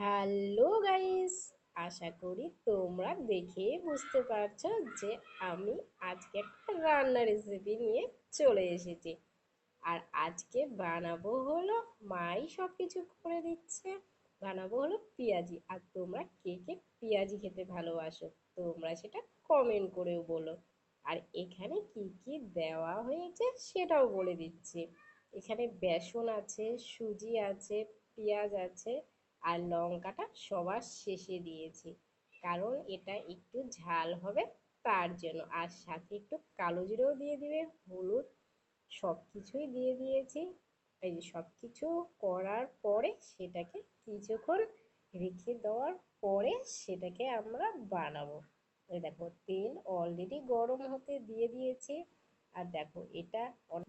Hello guys, আশা করি তোমরা দেখে বুঝতে পারছো যে আমি আজকে একটা রান্নার রেসিপি নিয়ে চলে এসেছি। আর আজকে বানাবো হলো, মাই সব কিছু করে দিচ্ছে, বানাবো হলো পেঁয়াজি। আর তোমরা কে কে পেঁয়াজি খেতে ভালোবাসো তোমরা সেটা কমেন্ট করেও বলো। আর এখানে কি কি দেওয়া হয়েছে সেটাও বলে দিচ্ছি। এখানে বেসন আছে, সুজি আছে, পেঁয়াজ আছে, আর লঙ্কাটা সবার শেষে দিয়েছি, কারণ এটা একটু ঝাল হবে তার জন্য। আর সাথে একটু কালো জিরেও দিয়ে দিবে, হলুদ, সব কিছুই দিয়ে দিয়েছি। এই যে সব কিছু করার পরে সেটাকে কিছুক্ষণ রেখে দেওয়ার পরে সেটাকে আমরা বানাবো। এই দেখো তেল অলরেডি গরম হতে দিয়ে দিয়েছি। আর দেখো এটা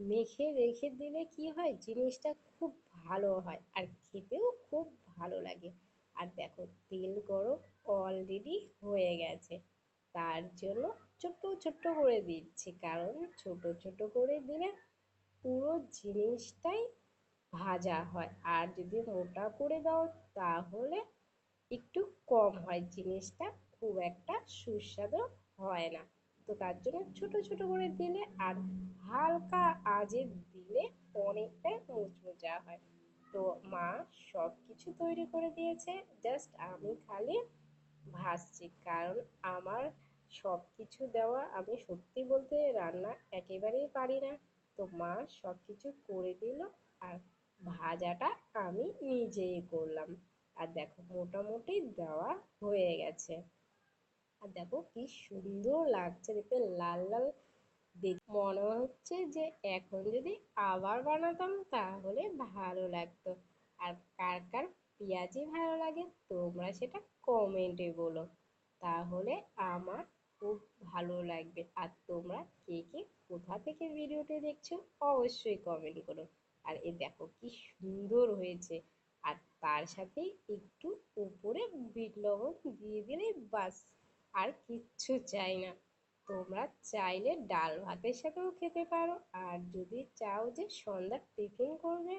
মেখে রেখে দিলে কি হয়, জিনিসটা খুব ভালো হয় আর খেতেও খুব ভালো লাগে। আর দেখো তেল গরম অলরেডি হয়ে গেছে, তার জন্য ছোট্ট ছোট্ট করে দিচ্ছি, কারণ ছোট ছোট করে দিলে পুরো জিনিসটাই ভাজা হয়। আর যদি মোটা করে দাও তাহলে একটু কম হয়, জিনিসটা খুব একটা সুস্বাদু হয় না। তো তার জন্য ছোট ছোট করে দিলে আর হালকা আঁচে দিলে অনেকটাই মুচমুচা হয়। তো মা সব কিছু তৈরি করে দিয়েছে, জাস্ট আমি খালি ভাজছি, কারণ আমার সব কিছু দেওয়া, আমি সত্যি বলতে রান্না একেবারেই পারি না। তো মা সব কিছু করে দিল, আর ভাজাটা আমি নিজেই করলাম। আর দেখো মোটামুটি দেওয়া হয়ে গেছে। আর দেখো কি সুন্দর লাগছে দেখতে, লাল লাল। দেখে মনে হচ্ছে যে এখন যদি আবার বানাতাম তাহলে ভালো লাগতো। আর কার কার পেঁয়াজি ভালো লাগে তোমরা সেটা কমেন্টে বলো, তাহলে আমার খুব ভালো লাগবে। আর তোমরা কে কে কোথা থেকে ভিডিওটি দেখছো অবশ্যই কমেন্ট করো। আর এ দেখো কি সুন্দর হয়েছে। আর তার সাথে একটু উপরে বিট লবণ দিয়ে দিলে বাস, আর কিচ্ছু চাই না। তোমরা চাইলে ডাল ভাতের সাথেও খেতে পারো, আর যদি চাও যে সন্ধ্যার টিফিন করবে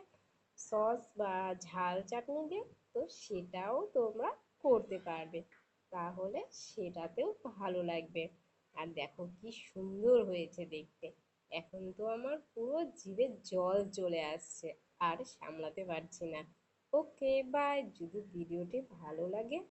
সস বা ঝাল চাটনি দিয়ে, তো সেটাও তোমরা করতে পারবে, তাহলে সেটাতেও ভালো লাগবে। আর দেখো কি সুন্দর হয়েছে দেখতে, এখন তো আমার পুরো জিভে জল চলে আসছে, আর সামলাতে পারছি না। ওকে বাই, যদি ভিডিওটি ভালো লাগে